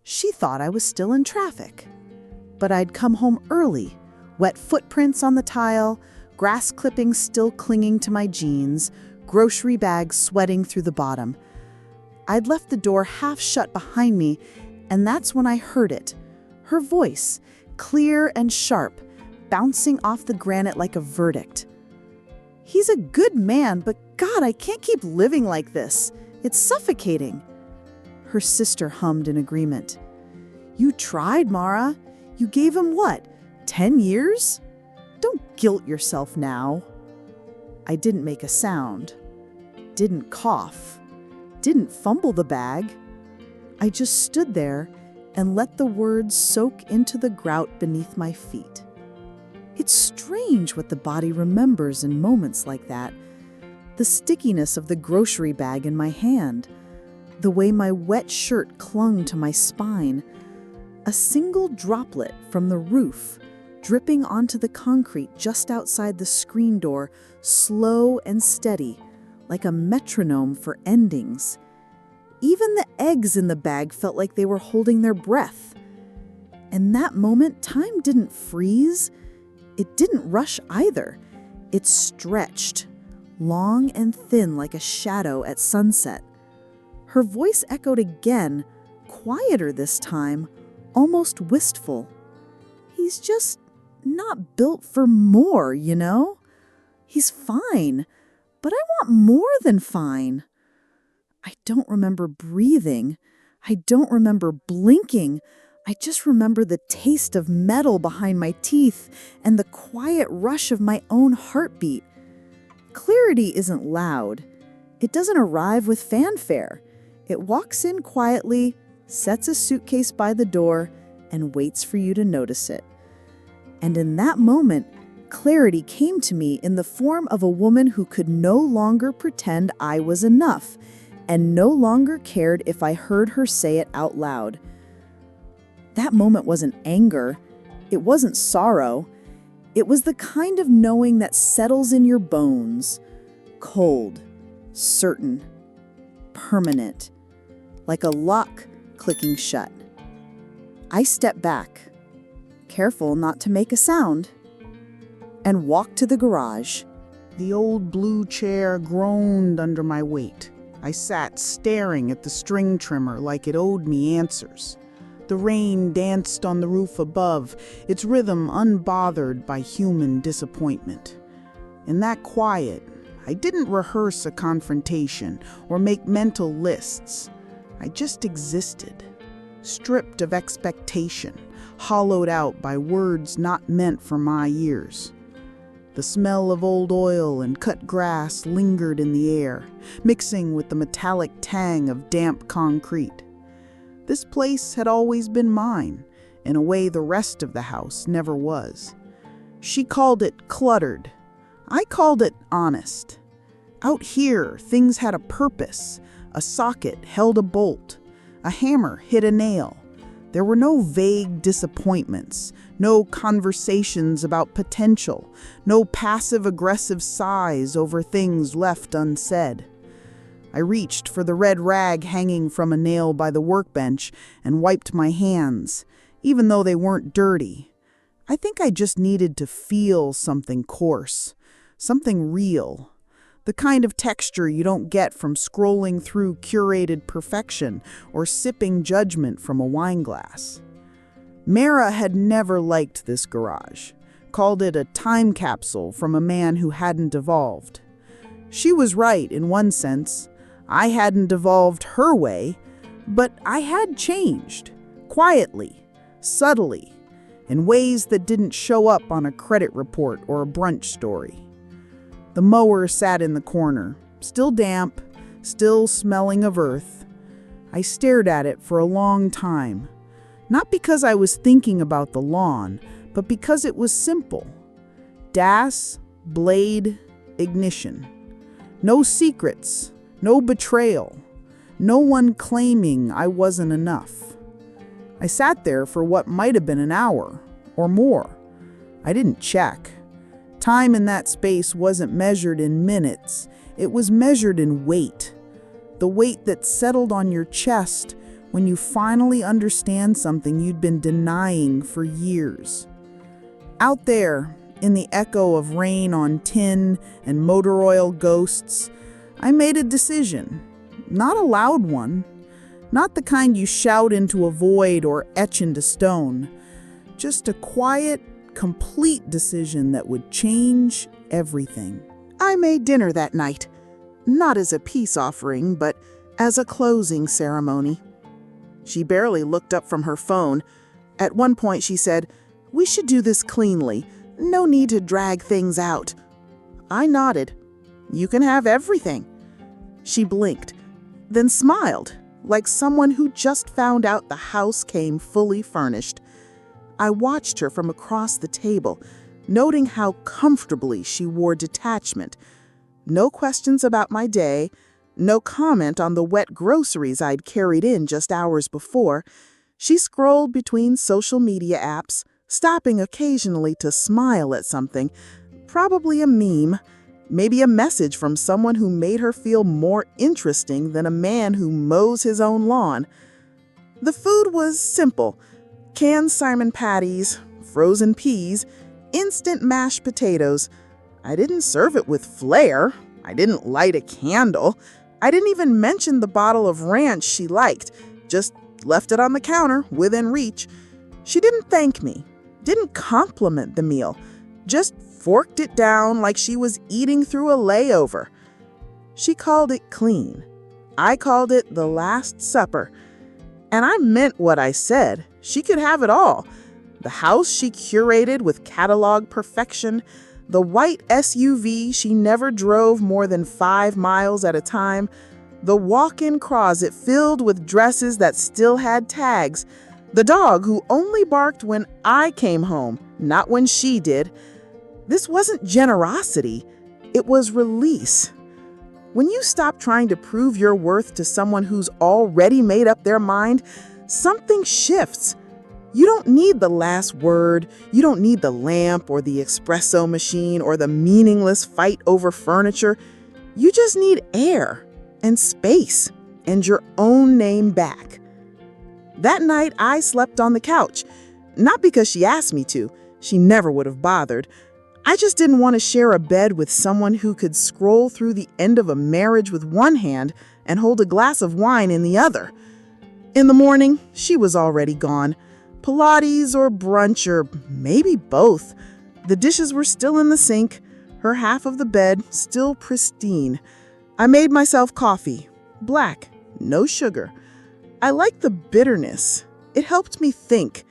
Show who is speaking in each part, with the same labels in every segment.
Speaker 1: She thought I was still in traffic. But I'd come home early, wet footprints on the tile, grass clippings still clinging to my jeans, grocery bags sweating through the bottom. I'd left the door half shut behind me, and that's when I heard it. Her voice, clear and sharp, bouncing off the granite like a verdict. "He's a good man, but God, I can't keep living like this. It's suffocating." Her sister hummed in agreement. "You tried, Mara. You gave him what, 10 years? Don't guilt yourself now." I didn't make a sound, didn't cough, didn't fumble the bag. I just stood there and let the words soak into the grout beneath my feet. It's strange what the body remembers in moments like that. The stickiness of the grocery bag in my hand, the way my wet shirt clung to my spine, a single droplet from the roof dripping onto the concrete just outside the screen door, slow and steady, like a metronome for endings. Even the eggs in the bag felt like they were holding their breath. In that moment, time didn't freeze. It didn't rush either. It stretched, long and thin like a shadow at sunset. Her voice echoed again, quieter this time, almost wistful. "He's just not built for more, you know? He's fine, but I want more than fine." I don't remember breathing. I don't remember blinking. I just remember the taste of metal behind my teeth and the quiet rush of my own heartbeat. Clarity isn't loud. It doesn't arrive with fanfare. It walks in quietly, sets a suitcase by the door, and waits for you to notice it. And in that moment, clarity came to me in the form of a woman who could no longer pretend I was enough, and no longer cared if I heard her say it out loud. That moment wasn't anger. It wasn't sorrow. It was the kind of knowing that settles in your bones. Cold, certain, permanent, like a lock clicking shut. I stepped back, careful not to make a sound, and walked to the garage.
Speaker 2: The old blue chair groaned under my weight. I sat staring at the string trimmer like it owed me answers. The rain danced on the roof above, its rhythm unbothered by human disappointment. In that quiet, I didn't rehearse a confrontation or make mental lists. I just existed, stripped of expectation, hollowed out by words not meant for my ears. The smell of old oil and cut grass lingered in the air, mixing with the metallic tang of damp concrete. This place had always been mine, in a way the rest of the house never was. She called it cluttered. I called it honest. Out here, things had a purpose. A socket held a bolt. A hammer hit a nail. There were no vague disappointments, no conversations about potential, no passive-aggressive sighs over things left unsaid. I reached for the red rag hanging from a nail by the workbench and wiped my hands, even though they weren't dirty. I think I just needed to feel something coarse, something real. The kind of texture you don't get from scrolling through curated perfection or sipping judgment from a wine glass. Mara had never liked this garage, called it a time capsule from a man who hadn't evolved. She was right in one sense. I hadn't evolved her way, but I had changed, quietly, subtly, in ways that didn't show up on a credit report or a brunch story. The mower sat in the corner, still damp, still smelling of earth. I stared at it for a long time, not because I was thinking about the lawn, but because it was simple. Das, blade, ignition. No secrets, no betrayal, no one claiming I wasn't enough. I sat there for what might have been an hour or more. I didn't check. Time in that space wasn't measured in minutes. It was measured in weight. The weight that settled on your chest when you finally understand something you'd been denying for years. Out there, in the echo of rain on tin and motor oil ghosts, I made a decision. Not a loud one. Not the kind you shout into a void or etch into stone. Just a quiet, complete decision that would change everything.
Speaker 1: I made dinner that night. Not as a peace offering, but as a closing ceremony. She barely looked up from her phone. At one point she said, "We should do this cleanly. No need to drag things out." I nodded. "You can have everything." She blinked, then smiled, like someone who just found out the house came fully furnished. I watched her from across the table, noting how comfortably she wore detachment. No questions about my day, no comment on the wet groceries I'd carried in just hours before. She scrolled between social media apps, stopping occasionally to smile at something, probably a meme, maybe a message from someone who made her feel more interesting than a man who mows his own lawn. The food was simple: canned Simon patties, frozen peas, instant mashed potatoes. I didn't serve it with flair. I didn't light a candle. I didn't even mention the bottle of ranch she liked, just left it on the counter within reach. She didn't thank me, didn't compliment the meal, just forked it down like she was eating through a layover. She called it clean. I called it the Last Supper. And I meant what I said. She could have it all. The house she curated with catalog perfection, the white SUV she never drove more than 5 miles at a time, the walk-in closet filled with dresses that still had tags, the dog who only barked when I came home, not when she did. This wasn't generosity. It was release. When you stop trying to prove your worth to someone who's already made up their mind, something shifts. You don't need the last word. You don't need the lamp or the espresso machine or the meaningless fight over furniture. You just need air and space and your own name back. That night, I slept on the couch. Not because she asked me to. She never would have bothered. I just didn't want to share a bed with someone who could scroll through the end of a marriage with one hand and hold a glass of wine in the other. In the morning, she was already gone. Pilates or brunch or maybe both. The dishes were still in the sink, her half of the bed still pristine. I made myself coffee, black, no sugar. I liked the bitterness. It helped me think.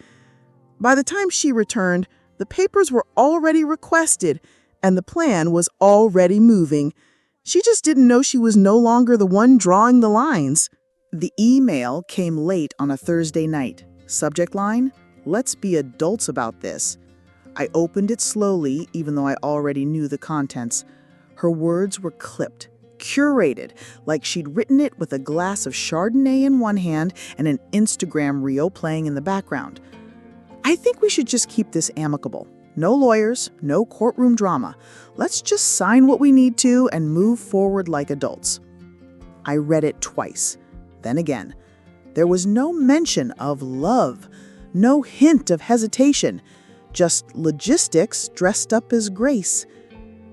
Speaker 1: By the time she returned, the papers were already requested and the plan was already moving. She just didn't know she was no longer the one drawing the lines. The email came late on a Thursday night. Subject line, "Let's be adults about this." I opened it slowly, even though I already knew the contents. Her words were clipped, curated, like she'd written it with a glass of Chardonnay in one hand and an Instagram reel playing in the background. "I think we should just keep this amicable. No lawyers, no courtroom drama. Let's just sign what we need to and move forward like adults." I read it twice, then again. There was no mention of love, no hint of hesitation, just logistics dressed up as grace.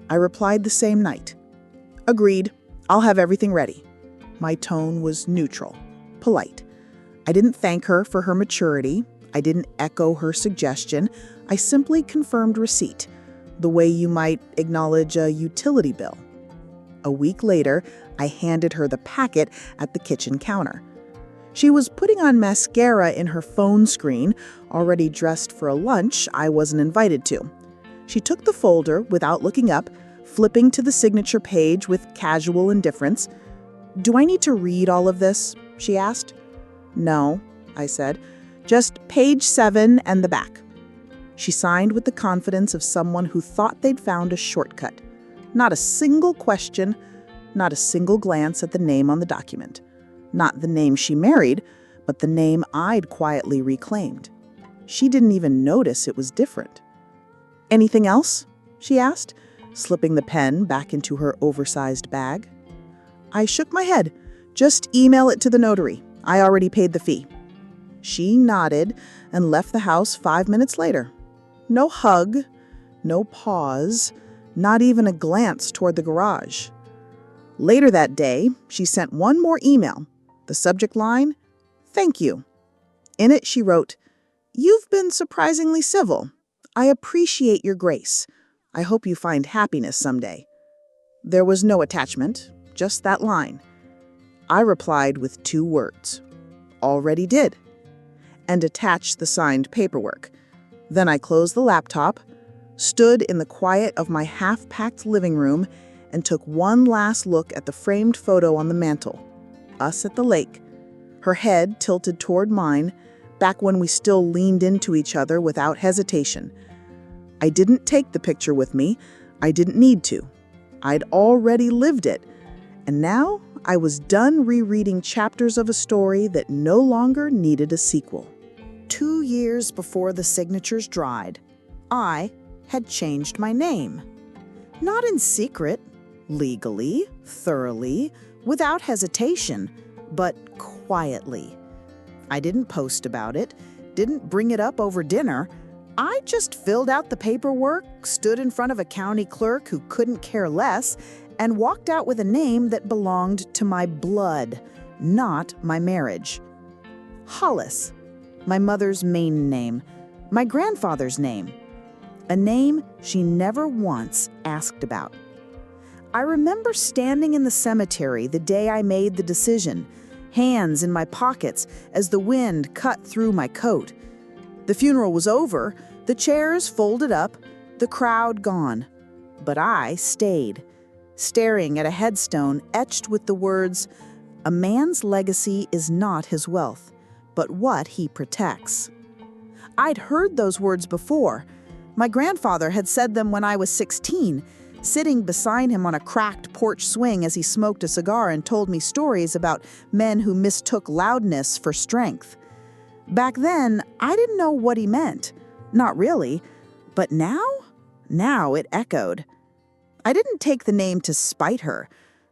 Speaker 1: I replied the same night. "Agreed. I'll have everything ready." My tone was neutral, polite. I didn't thank her for her maturity. I didn't echo her suggestion. I simply confirmed receipt, the way you might acknowledge a utility bill. A week later, I handed her the packet at the kitchen counter. She was putting on mascara in her phone screen, already dressed for a lunch I wasn't invited to. She took the folder without looking up, flipping to the signature page with casual indifference. "Do I need to read all of this?" she asked. "No," I said. "Just page 7 and the back." She signed with the confidence of someone who thought they'd found a shortcut. Not a single question, not a single glance at the name on the document. Not the name she married, but the name I'd quietly reclaimed. She didn't even notice it was different. "Anything else?" she asked, slipping the pen back into her oversized bag. I shook my head. "Just email it to the notary.
Speaker 2: I already paid the fee." She nodded and left the house 5 minutes later. No hug, no pause, not even a glance toward the garage. Later that day, she sent one more email. The subject line, "Thank you." In it, she wrote, "You've been surprisingly civil. I appreciate your grace. I hope you find happiness someday." There was no attachment, just that line. I replied with 2 words, "Already did," and attached the signed paperwork. Then I closed the laptop, stood in the quiet of my half-packed living room, and took one last look at the framed photo on the mantel. Us at the lake, her head tilted toward mine, back when we still leaned into each other without hesitation. I didn't take the picture with me. I didn't need to. I'd already lived it. And now I was done rereading chapters of a story that no longer needed a sequel.
Speaker 1: 2 years before the signatures dried, I had changed my name. Not in secret, legally, thoroughly, without hesitation, but quietly. I didn't post about it, didn't bring it up over dinner. I just filled out the paperwork, stood in front of a county clerk who couldn't care less, and walked out with a name that belonged to my blood, not my marriage. Hollis, my mother's maiden name, my grandfather's name, a name she never once asked about. I remember standing in the cemetery the day I made the decision, hands in my pockets as the wind cut through my coat. The funeral was over, the chairs folded up, the crowd gone. But I stayed, staring at a headstone etched with the words, "A man's legacy is not his wealth, but what he protects." I'd heard those words before. My grandfather had said them when I was 16, sitting beside him on a cracked porch swing as he smoked a cigar and told me stories about men who mistook loudness for strength. Back then, I didn't know what he meant. Not really. But now it echoed. I didn't take the name to spite her.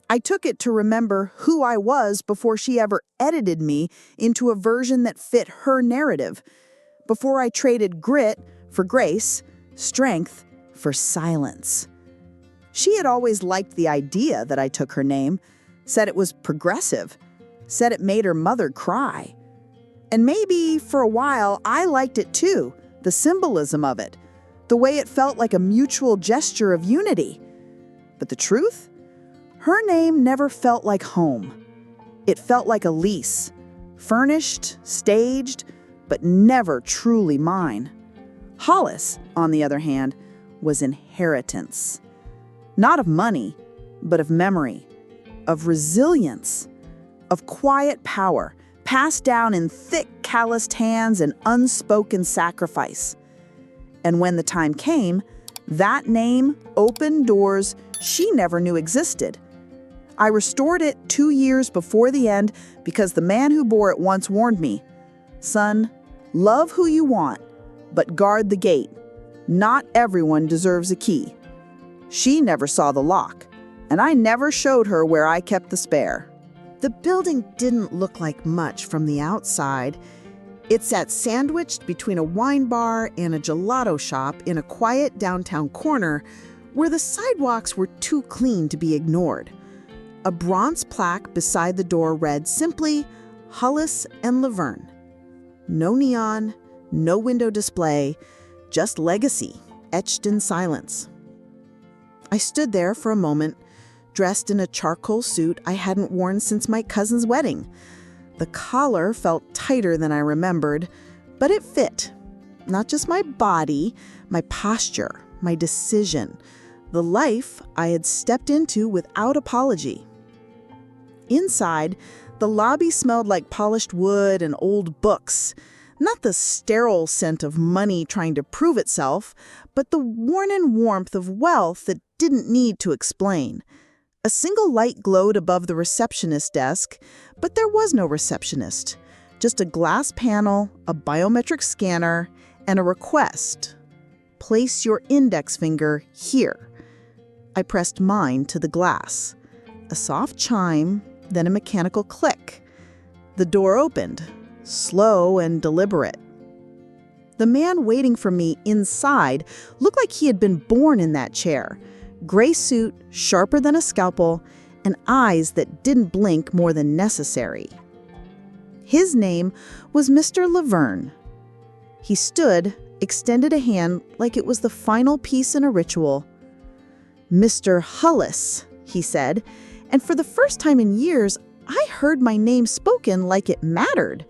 Speaker 1: I took it to remember who I was before she ever edited me into a version that fit her narrative. Before I traded grit for grace, strength for silence. She had always liked the idea that I took her name, said it was progressive, said it made her mother cry. And maybe, for a while, I liked it too, the symbolism of it, the way it felt like a mutual gesture of unity. But the truth? Her name never felt like home. It felt like a lease, furnished, staged, but never truly mine. Hollis, on the other hand, was inheritance. Not of money, but of memory, of resilience, of quiet power, passed down in thick, calloused hands and unspoken sacrifice. And when the time came, that name opened doors she never knew existed. I restored it 2 years before the end because the man who bore it once warned me, "Son, love who you want, but guard the gate. Not everyone deserves a key." She never saw the lock, and I never showed her where I kept the spare. The building didn't look like much from the outside. It sat sandwiched between a wine bar and a gelato shop in a quiet downtown corner where the sidewalks were too clean to be ignored. A bronze plaque beside the door read simply, "Hollis and Laverne." No neon, no window display, just legacy, etched in silence. I stood there for a moment, dressed in a charcoal suit I hadn't worn since my cousin's wedding. The collar felt tighter than I remembered, but it fit. Not just my body, my posture, my decision, the life I had stepped into without apology. Inside, the lobby smelled like polished wood and old books. Not the sterile scent of money trying to prove itself, but the worn-in warmth of wealth that didn't need to explain. A single light glowed above the receptionist desk, but there was no receptionist. Just a glass panel, a biometric scanner, and a request. Place your index finger here. I pressed mine to the glass. A soft chime, then a mechanical click. The door opened, slow and deliberate. The man waiting for me inside looked like he had been born in that chair. Gray suit, sharper than a scalpel, and eyes that didn't blink more than necessary. His name was Mr. Laverne. He stood, extended a hand like it was the final piece in a ritual. "Mr. Hullis," he said, and for the first time in years, I heard my name spoken like it mattered.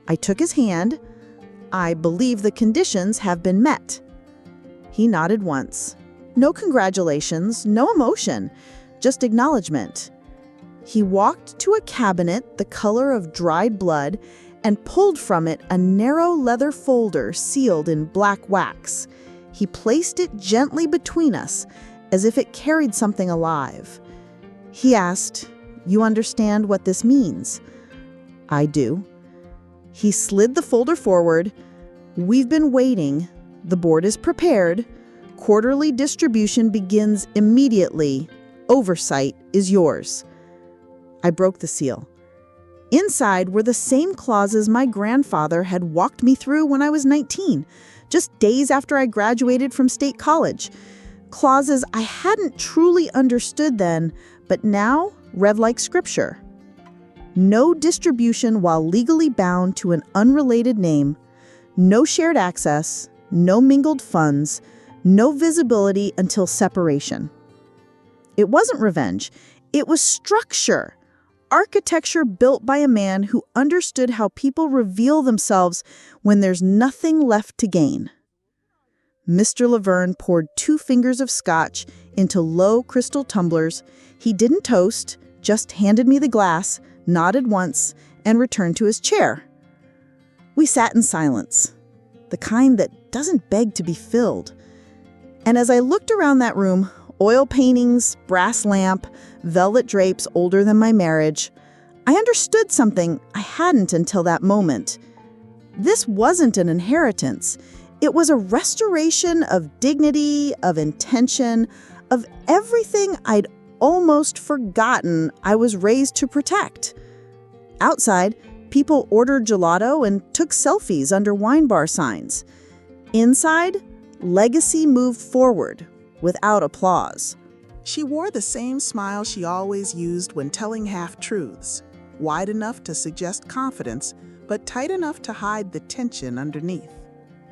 Speaker 1: I took his hand. "I believe the conditions have been met." He nodded once. No congratulations, no emotion, just acknowledgement. He walked to a cabinet the color of dried blood and pulled from it a narrow leather folder sealed in black wax. He placed it gently between us, as if it carried something alive. He asked, "You understand what this means?" "I do." He slid the folder forward. "We've been waiting. The board is prepared. Quarterly distribution begins immediately. Oversight is yours." I broke the seal. Inside were the same clauses my grandfather had walked me through when I was 19, just days after I graduated from state college. Clauses I hadn't truly understood then, but now read like scripture. No distribution while legally bound to an unrelated name, no shared access, no mingled funds, no visibility until separation. It wasn't revenge, it was structure. Architecture built by a man who understood how people reveal themselves when there's nothing left to gain. Mr. Laverne poured 2 fingers of scotch into low crystal tumblers. He didn't toast, just handed me the glass, nodded once, and returned to his chair. We sat in silence, the kind that doesn't beg to be filled. And as I looked around that room, oil paintings, brass lamp, velvet drapes older than my marriage, I understood something I hadn't until that moment. This wasn't an inheritance. It was a restoration of dignity, of intention, of everything I'd almost forgotten I was raised to protect. Outside, people ordered gelato and took selfies under wine bar signs. Inside, legacy moved forward without applause.
Speaker 2: She wore the same smile she always used when telling half-truths, wide enough to suggest confidence, but tight enough to hide the tension underneath.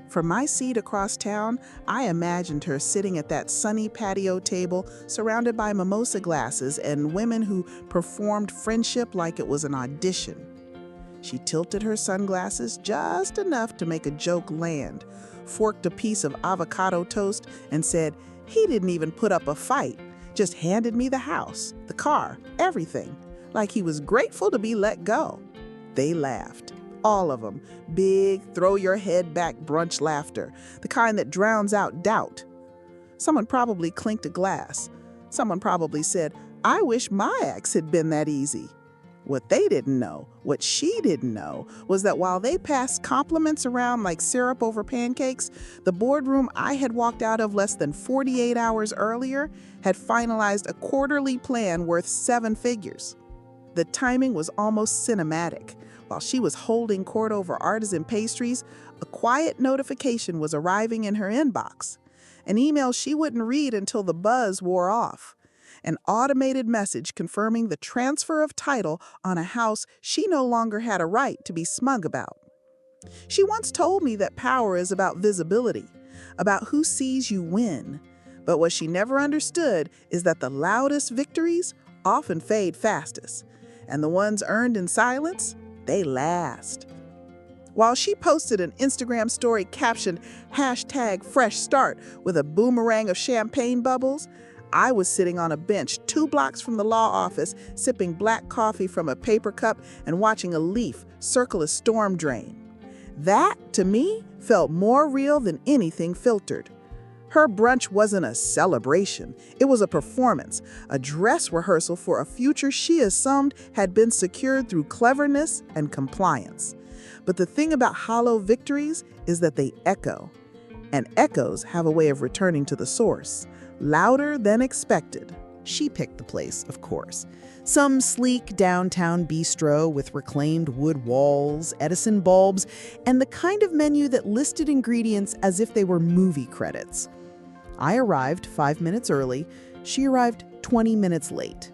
Speaker 2: From my seat across town, I imagined her sitting at that sunny patio table surrounded by mimosa glasses and women who performed friendship like it was an audition. She tilted her sunglasses just enough to make a joke land, forked a piece of avocado toast, and said, "He didn't even put up a fight, just handed me the house, the car, everything, like he was grateful to be let go." They laughed. All of them. Big, throw-your-head-back brunch laughter, the kind that drowns out doubt. Someone probably clinked a glass. Someone probably said, "I wish my ex had been that easy." What they didn't know, what she didn't know, was that while they passed compliments around like syrup over pancakes, the boardroom I had walked out of less than 48 hours earlier had finalized a quarterly plan worth 7 figures. The timing was almost cinematic. While she was holding court over artisan pastries, a quiet notification was arriving in her inbox. An email she wouldn't read until the buzz wore off. An automated message confirming the transfer of title on a house she no longer had a right to be smug about. She once told me that power is about visibility, about who sees you win. But what she never understood is that the loudest victories often fade fastest, and the ones earned in silence, they last. While she posted an Instagram story captioned #FreshStart with a boomerang of champagne bubbles, I was sitting on a bench 2 blocks from the law office, sipping black coffee from a paper cup and watching a leaf circle a storm drain. That, to me, felt more real than anything filtered. Her brunch wasn't a celebration. It was a performance, a dress rehearsal for a future she assumed had been secured through cleverness and compliance. But the thing about hollow victories is that they echo, and echoes have a way of returning to the source, louder than expected.
Speaker 1: She picked the place, of course. Some sleek downtown bistro with reclaimed wood walls, Edison bulbs, and the kind of menu that listed ingredients as if they were movie credits. I arrived 5 minutes early. She arrived 20 minutes late.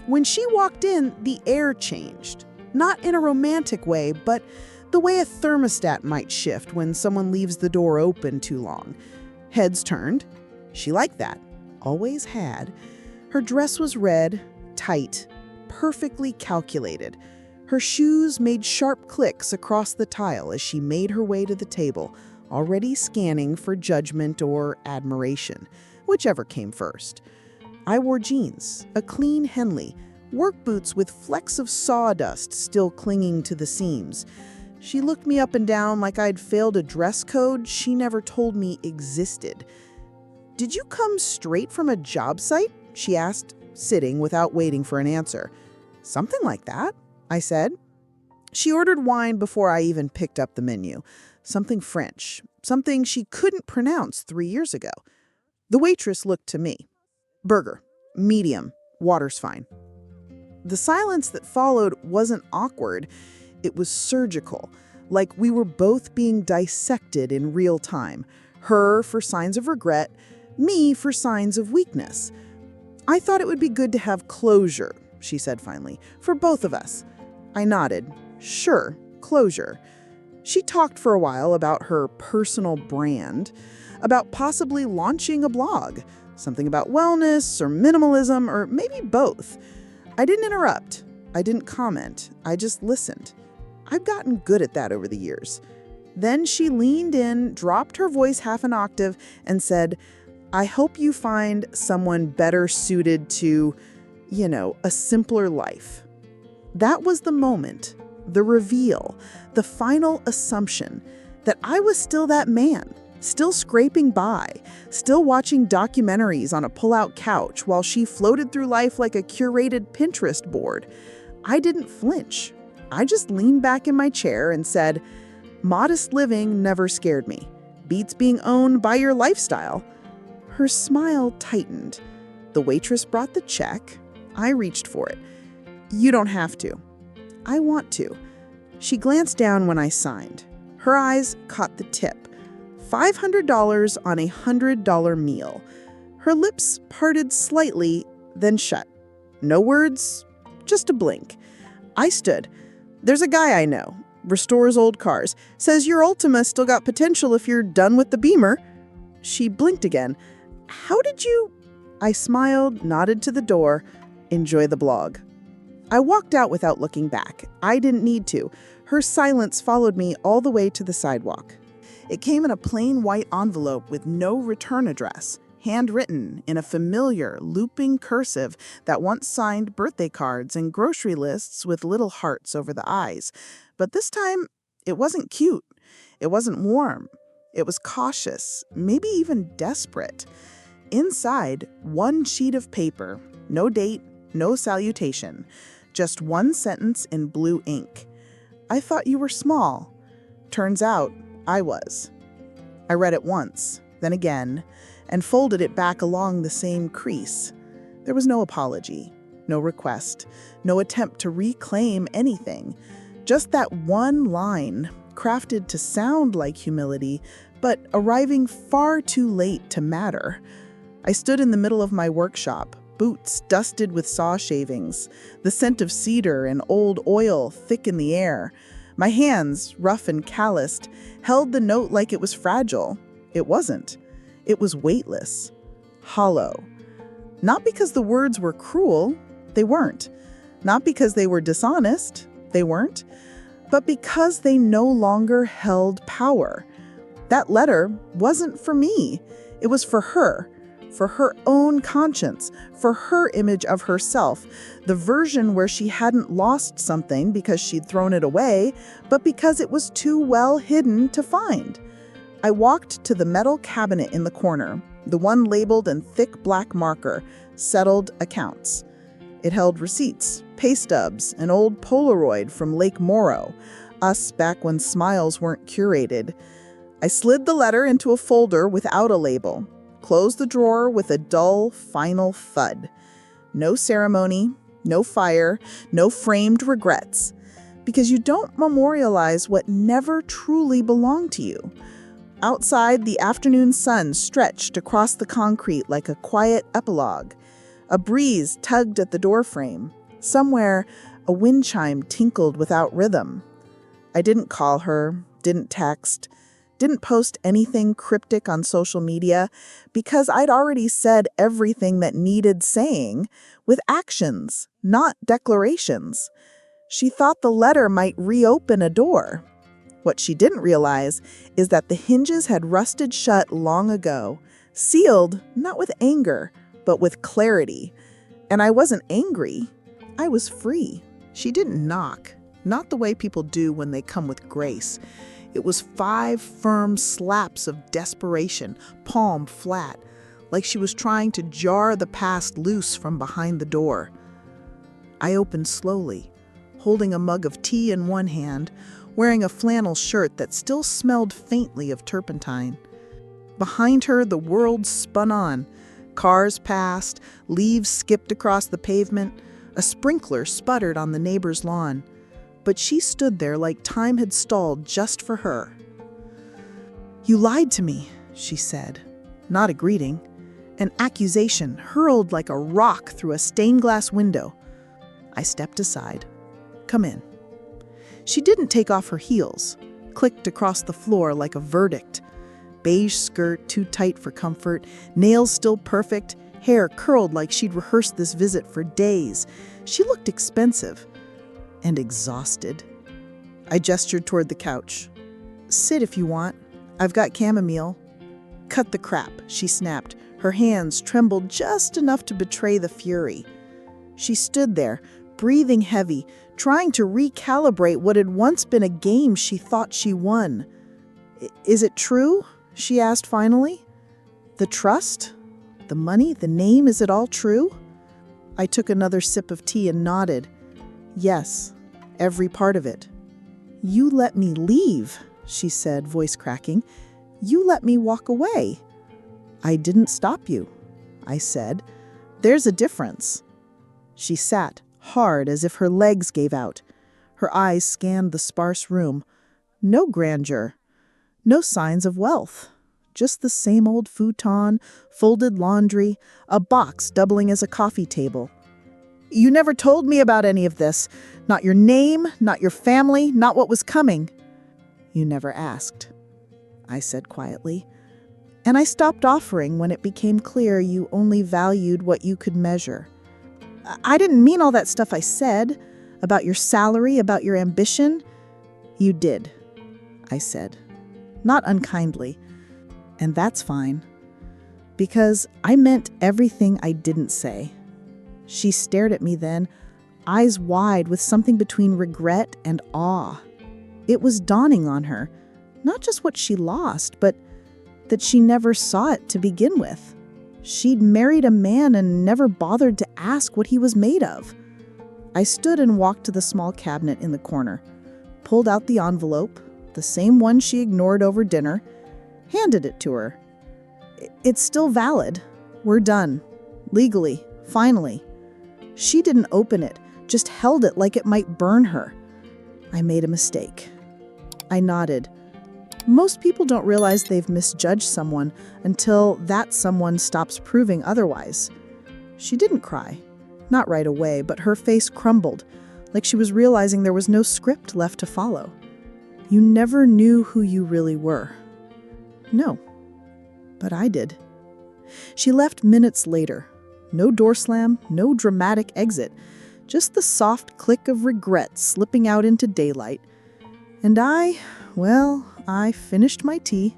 Speaker 1: When she walked in, the air changed. Not in a romantic way, but the way a thermostat might shift when someone leaves the door open too long. Heads turned. She liked that. Always had. Her dress was red, tight, perfectly calculated. Her shoes made sharp clicks across the tile as she made her way to the table, already scanning for judgment or admiration, whichever came first. I wore jeans, a clean Henley, work boots with flecks of sawdust still clinging to the seams. She looked me up and down like I'd failed a dress code she never told me existed. "Did you come straight from a job site?" she asked, sitting without waiting for an answer. "Something like that," I said. She ordered wine before I even picked up the menu. Something French, something she couldn't pronounce 3 years ago. The waitress looked to me. "Burger, medium, water's fine." The silence that followed wasn't awkward. It was surgical, like we were both being dissected in real time. Her for signs of regret, me for signs of weakness. "I thought it would be good to have closure," she said finally, "for both of us." I nodded. Sure, closure. She talked for a while about her personal brand, about possibly launching a blog, something about wellness or minimalism or maybe both. I didn't interrupt. I didn't comment. I just listened. I've gotten good at that over the years. Then she leaned in, dropped her voice half an octave, and said, "I hope you find someone better suited to, a simpler life." That was the moment, the reveal, the final assumption that I was still that man, still scraping by, still watching documentaries on a pull-out couch while she floated through life like a curated Pinterest board. I didn't flinch. I just leaned back in my chair and said, "Modest living never scared me. Beats being owned by your lifestyle." Her smile tightened. The waitress brought the check. I reached for it. "You don't have to." "I want to." She glanced down when I signed. Her eyes caught the tip. $500 on a $100 meal. Her lips parted slightly, then shut. No words, just a blink. I stood. "There's a guy I know. Restores old cars. Says your Ultima still got potential if you're done with the Beamer." She blinked again. "How did you—" I smiled, nodded to the door. "Enjoy the blog." I walked out without looking back. I didn't need to. Her silence followed me all the way to the sidewalk. It came in a plain white envelope with no return address, handwritten in a familiar, looping cursive that once signed birthday cards and grocery lists with little hearts over the eyes. But this time, it wasn't cute. It wasn't warm. It was cautious, maybe even desperate. Inside, one sheet of paper, no date, no salutation, just one sentence in blue ink. "I thought you were small. Turns out, I was." I read it once, then again, and folded it back along the same crease. There was no apology, no request, no attempt to reclaim anything. Just that one line, crafted to sound like humility, but arriving far too late to matter. I stood in the middle of my workshop, boots dusted with saw shavings, the scent of cedar and old oil thick in the air. My hands, rough and calloused, held the note like it was fragile. It wasn't. It was weightless, hollow. Not because the words were cruel, they weren't. Not because they were dishonest, they weren't. But because they no longer held power. That letter wasn't for me. It was for her own conscience, for her image of herself, the version where she hadn't lost something because she'd thrown it away, but because it was too well hidden to find. I walked to the metal cabinet in the corner, the one labeled in thick black marker, settled accounts. It held receipts, pay stubs, an old Polaroid from Lake Moro, us back when smiles weren't curated. I slid the letter into a folder without a label, closed the drawer with a dull, final thud. No ceremony, no fire, no framed regrets. Because you don't memorialize what never truly belonged to you. Outside, the afternoon sun stretched across the concrete like a quiet epilogue. A breeze tugged at the doorframe. Somewhere, a wind chime tinkled without rhythm. I didn't call her, didn't text, didn't post anything cryptic on social media because I'd already said everything that needed saying with actions, not declarations. She thought the letter might reopen a door. What she didn't realize is that the hinges had rusted shut long ago, sealed not with anger, but with clarity. And I wasn't angry. I was free. She didn't knock, not the way people do when they come with grace. It was 5 firm slaps of desperation, palm flat, like she was trying to jar the past loose from behind the door. I opened slowly, holding a mug of tea in one hand, wearing a flannel shirt that still smelled faintly of turpentine. Behind her, the world spun on. Cars passed, leaves skipped across the pavement, a sprinkler sputtered on the neighbor's lawn. But she stood there like time had stalled just for her. "You lied to me," she said. Not a greeting. An accusation hurled like a rock through a stained glass window. I stepped aside. "Come in." She didn't take off her heels, clicked across the floor like a verdict. Beige skirt too tight for comfort, nails still perfect, hair curled like she'd rehearsed this visit for days. She looked expensive and exhausted. I gestured toward the couch. "Sit if you want. I've got chamomile." "Cut the crap," she snapped. Her hands trembled just enough to betray the fury. She stood there, breathing heavy, trying to recalibrate what had once been a game she thought she won. "Is it true?" she asked finally. "The trust? The money? The name? Is it all true?" I took another sip of tea and nodded. "Yes, every part of it." "You let me leave," she said, voice cracking. "You let me walk away." "I didn't stop you," I said. "There's a difference." She sat, hard as if her legs gave out. Her eyes scanned the sparse room. No grandeur, no signs of wealth. Just the same old futon, folded laundry, a box doubling as a coffee table. "You never told me about any of this. Not your name, not your family, not what was coming." "You never asked," I said quietly. "And I stopped offering when it became clear you only valued what you could measure." "I didn't mean all that stuff I said, about your salary, about your ambition." "You did," I said, not unkindly. "And that's fine, because I meant everything I didn't say." She stared at me then, eyes wide with something between regret and awe. It was dawning on her, not just what she lost, but that she never saw it to begin with. She'd married a man and never bothered to ask what he was made of. I stood and walked to the small cabinet in the corner, pulled out the envelope, the same one she ignored over dinner, handed it to her. "It's still valid. We're done. Legally. Finally." She didn't open it, just held it like it might burn her. I made a mistake. I nodded. Most people don't realize they've misjudged someone until that someone stops proving otherwise. She didn't cry. Not right away, but her face crumbled, like she was realizing there was no script left to follow. "You never knew who you really were." "No, but I did." She left minutes later. No door slam, no dramatic exit, just the soft click of regret slipping out into daylight. And I finished my tea,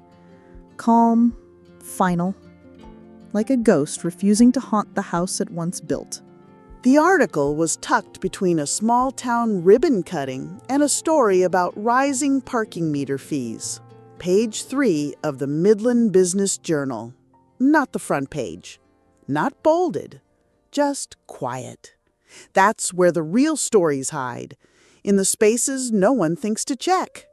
Speaker 1: calm, final, like a ghost refusing to haunt the house it once built.
Speaker 2: The article was tucked between a small-town ribbon cutting and a story about rising parking meter fees. Page 3 of the Midland Business Journal. Not the front page. Not bolded. Just quiet. That's where the real stories hide, in the spaces no one thinks to check.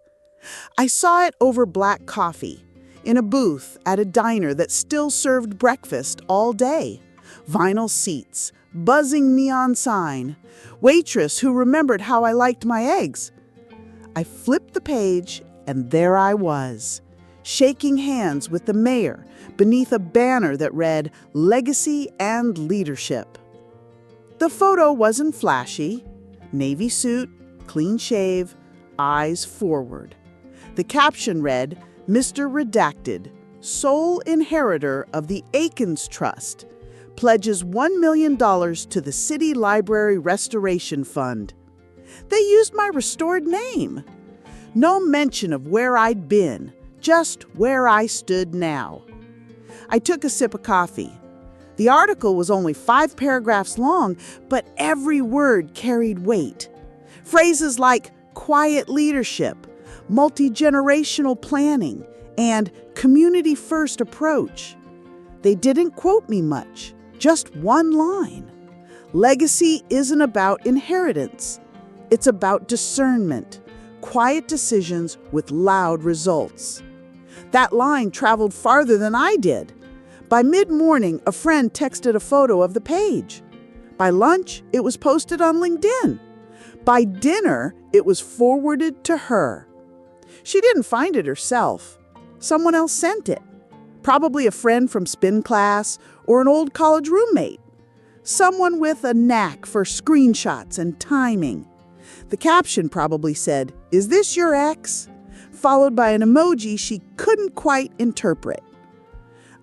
Speaker 2: I saw it over black coffee, in a booth at a diner that still served breakfast all day. Vinyl seats, buzzing neon sign, waitress who remembered how I liked my eggs. I flipped the page, and there I was, shaking hands with the mayor beneath a banner that read Legacy and Leadership. The photo wasn't flashy. Navy suit, clean shave, eyes forward. The caption read, Mr. Redacted, sole inheritor of the Aikens Trust, pledges $1 million to the City Library Restoration Fund. They used my restored name. No mention of where I'd been, just where I stood now. I took a sip of coffee. The article was only 5 paragraphs long, but every word carried weight. Phrases like quiet leadership, multi-generational planning, and community-first approach. They didn't quote me much, just one line. Legacy isn't about inheritance. It's about discernment, quiet decisions with loud results. That line traveled farther than I did. By mid-morning, a friend texted a photo of the page. By lunch, it was posted on LinkedIn. By dinner, it was forwarded to her. She didn't find it herself. Someone else sent it. Probably a friend from spin class or an old college roommate. Someone with a knack for screenshots and timing. The caption probably said, "Is this your ex?" followed by an emoji she couldn't quite interpret.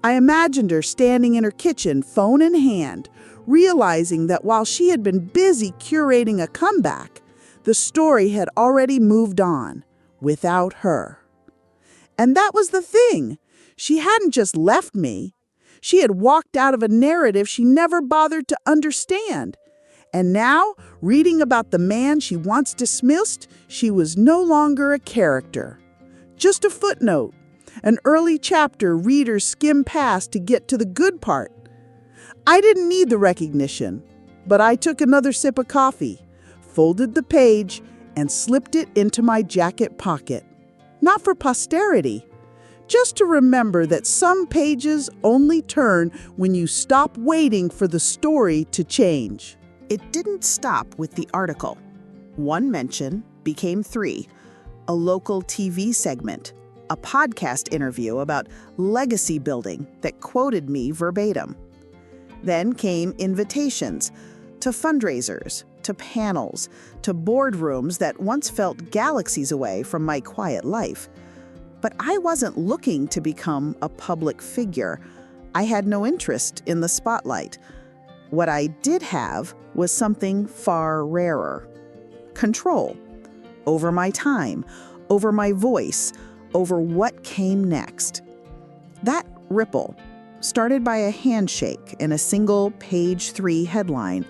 Speaker 2: I imagined her standing in her kitchen, phone in hand, realizing that while she had been busy curating a comeback, the story had already moved on, without her. And that was the thing. She hadn't just left me. She had walked out of a narrative she never bothered to understand. And now, reading about the man she once dismissed, she was no longer a character. Just a footnote, an early chapter readers skim past to get to the good part. I didn't need the recognition, but I took another sip of coffee, folded the page, and slipped it into my jacket pocket. Not for posterity, just to remember that some pages only turn when you stop waiting for the story to change.
Speaker 1: It didn't stop with the article. One mention became 3. A local TV segment, a podcast interview about legacy building that quoted me verbatim. Then came invitations to fundraisers, to panels, to boardrooms that once felt galaxies away from my quiet life. But I wasn't looking to become a public figure. I had no interest in the spotlight. What I did have was something far rarer. Control. Over my time, over my voice, over what came next. That ripple, started by a handshake in a single page 3 headline,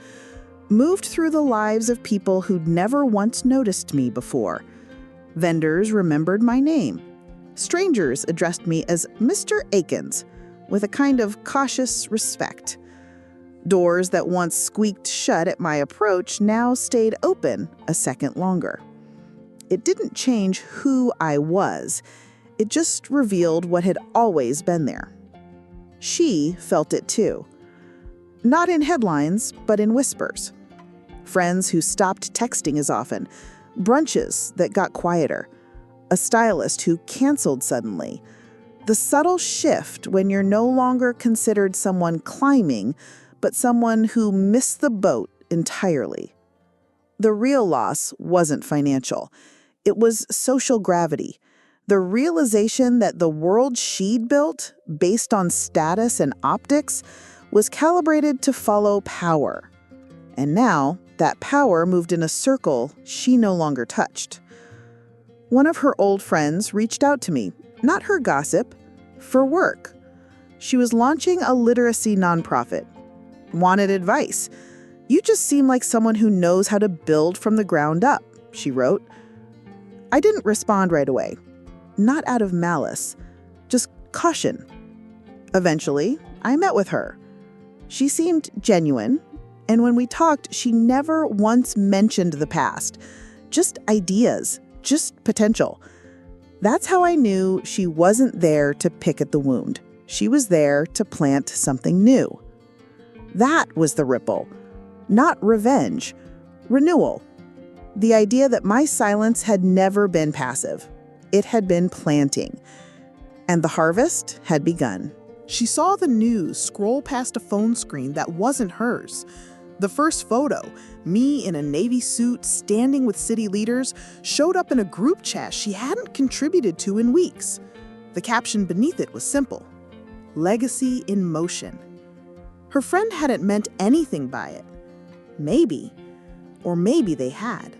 Speaker 1: moved through the lives of people who'd never once noticed me before. Vendors remembered my name. Strangers addressed me as Mr. Aikens, with a kind of cautious respect. Doors that once squeaked shut at my approach now stayed open a second longer. It didn't change who I was. It just revealed what had always been there. She felt it too. Not in headlines, but in whispers. Friends who stopped texting as often, brunches that got quieter, a stylist who canceled suddenly. The subtle shift when you're no longer considered someone climbing, but someone who missed the boat entirely. The real loss wasn't financial. It was social gravity. The realization that the world she'd built, based on status and optics, was calibrated to follow power. And now, that power moved in a circle she no longer touched. One of her old friends reached out to me, not her gossip, for work. She was launching a literacy nonprofit. Wanted advice. "You just seem like someone who knows how to build from the ground up," she wrote. I didn't respond right away. Not out of malice, just caution. Eventually, I met with her. She seemed genuine, and when we talked, she never once mentioned the past. Just ideas, just potential. That's how I knew she wasn't there to pick at the wound. She was there to plant something new. That was the ripple. Not revenge. Renewal. The idea that my silence had never been passive. It had been planting. And the harvest had begun.
Speaker 2: She saw the news scroll past a phone screen that wasn't hers. The first photo, me in a navy suit standing with city leaders, showed up in a group chat she hadn't contributed to in weeks. The caption beneath it was simple: "Legacy in motion." Her friend hadn't meant anything by it. Maybe, or maybe they had.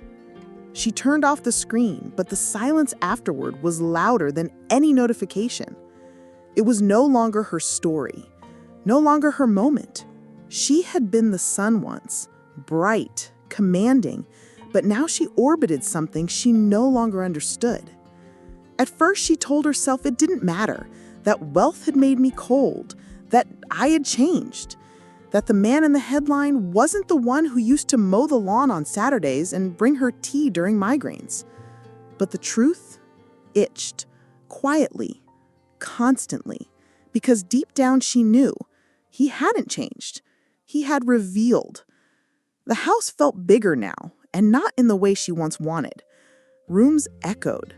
Speaker 2: She turned off the screen, but the silence afterward was louder than any notification. It was no longer her story, no longer her moment. She had been the sun once, bright, commanding, but now she orbited something she no longer understood. At first, she told herself it didn't matter, that wealth had made me cold, that I had changed, that the man in the headline wasn't the one who used to mow the lawn on Saturdays and bring her tea during migraines. But the truth itched, quietly, constantly, because deep down she knew he hadn't changed. He had revealed. The house felt bigger now, and not in the way she once wanted. Rooms echoed.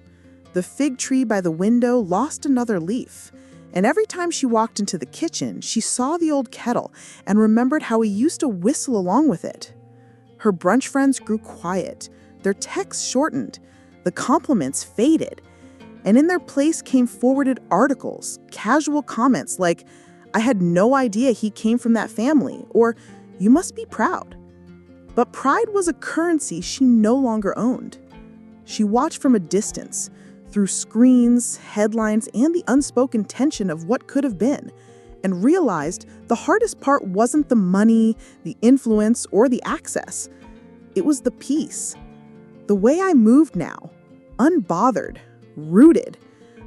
Speaker 2: The fig tree by the window lost another leaf. And every time she walked into the kitchen, she saw the old kettle and remembered how he used to whistle along with it. Her brunch friends grew quiet. Their texts shortened. The compliments faded. And in their place came forwarded articles, casual comments like, "I had no idea he came from that family," or "You must be proud." But pride was a currency she no longer owned. She watched from a distance, through screens, headlines, and the unspoken tension of what could have been, and realized the hardest part wasn't the money, the influence, or the access. It was the peace. The way I moved now, unbothered, rooted,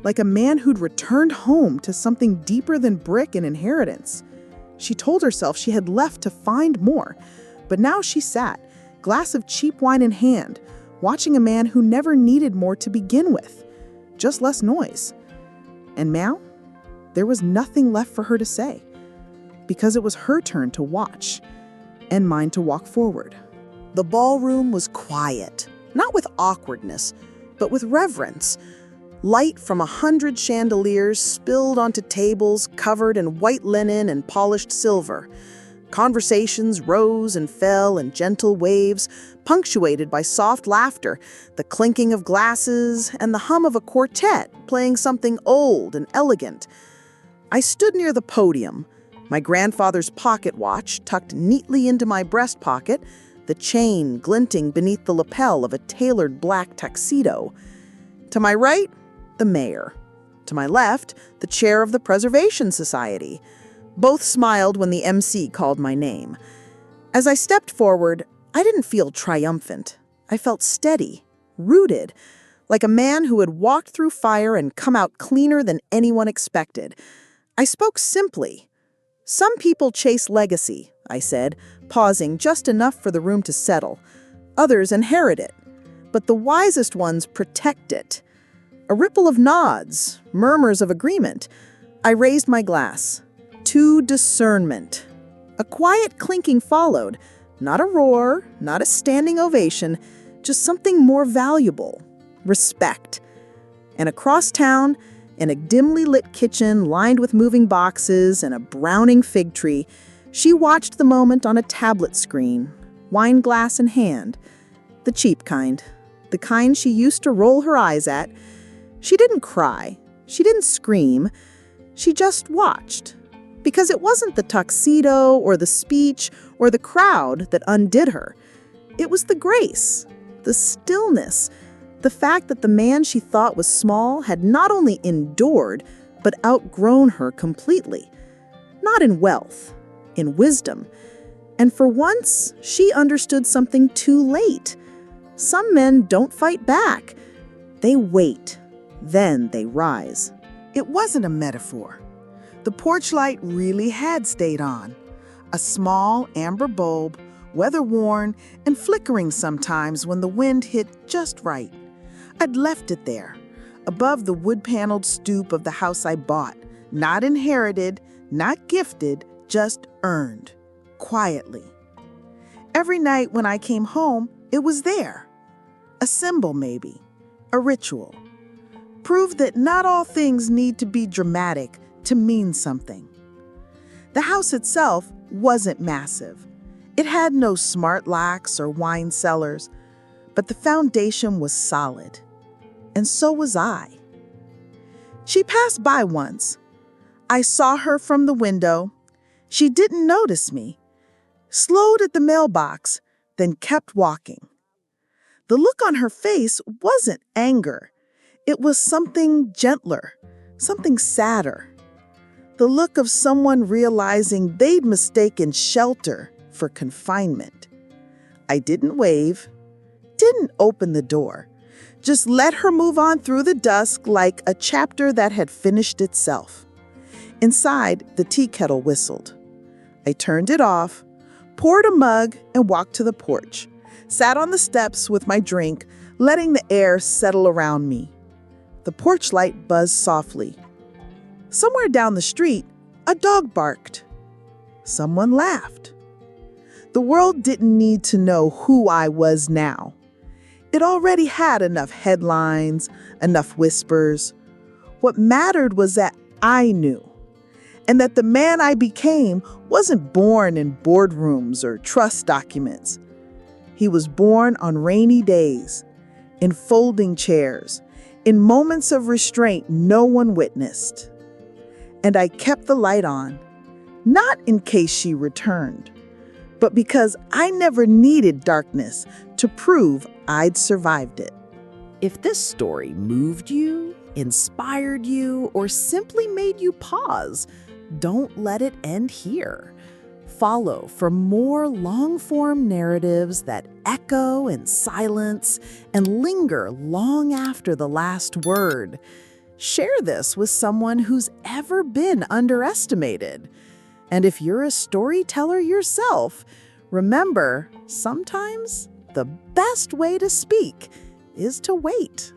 Speaker 2: like a man who'd returned home to something deeper than brick and inheritance. She told herself she had left to find more, but now she sat, glass of cheap wine in hand, watching a man who never needed more to begin with. Just less noise. And now, there was nothing left for her to say, because it was her turn to watch, and mine to walk forward. The ballroom was quiet, not with awkwardness, but with reverence. Light from 100 chandeliers spilled onto tables covered in white linen and polished silver. Conversations rose and fell in gentle waves, punctuated by soft laughter, the clinking of glasses, and the hum of a quartet playing something old and elegant. I stood near the podium, my grandfather's pocket watch tucked neatly into my breast pocket, the chain glinting beneath the lapel of a tailored black tuxedo. To my right, the mayor. To my left, the chair of the Preservation Society. Both smiled when the MC called my name. As I stepped forward, I didn't feel triumphant. I felt steady, rooted, like a man who had walked through fire and come out cleaner than anyone expected. I spoke simply. "Some people chase legacy," I said, pausing just enough for the room to settle. "Others inherit it. But the wisest ones protect it." A ripple of nods, murmurs of agreement. I raised my glass. To discernment. A quiet clinking followed. Not a roar, not a standing ovation, just something more valuable. Respect. And across town, in a dimly lit kitchen lined with moving boxes and a browning fig tree, she watched the moment on a tablet screen, wine glass in hand. The cheap kind. The kind she used to roll her eyes at. She didn't cry. She didn't scream. She just watched. Because it wasn't the tuxedo or the speech or the crowd that undid her. It was the grace, the stillness, the fact that the man she thought was small had not only endured, but outgrown her completely. Not in wealth, in wisdom. And for once, she understood something too late. Some men don't fight back. They wait. Then they rise. It wasn't a metaphor. The porch light really had stayed on. A small amber bulb, weather-worn and flickering sometimes when the wind hit just right. I'd left it there, above the wood-paneled stoop of the house I bought, not inherited, not gifted, just earned, quietly. Every night when I came home, it was there. A symbol, maybe. A ritual. Proof that not all things need to be dramatic to mean something. The house itself wasn't massive. It had no smart locks or wine cellars, but the foundation was solid. And so was I. She passed by once. I saw her from the window. She didn't notice me, slowed at the mailbox, then kept walking. The look on her face wasn't anger. It was something gentler, something sadder. The look of someone realizing they'd mistaken shelter for confinement. I didn't wave, didn't open the door, just let her move on through the dusk like a chapter that had finished itself. Inside, the tea kettle whistled. I turned it off, poured a mug, and walked to the porch. Sat on the steps with my drink, letting the air settle around me. The porch light buzzed softly. Somewhere down the street, a dog barked. Someone laughed. The world didn't need to know who I was now. It already had enough headlines, enough whispers. What mattered was that I knew, and that the man I became wasn't born in boardrooms or trust documents. He was born on rainy days, in folding chairs, in moments of restraint no one witnessed. And I kept the light on, not in case she returned, but because I never needed darkness to prove I'd survived it.
Speaker 1: If this story moved you, inspired you, or simply made you pause, don't let it end here. Follow for more long-form narratives that echo in silence and linger long after the last word. Share this with someone who's ever been underestimated. And if you're a storyteller yourself, remember, sometimes the best way to speak is to wait.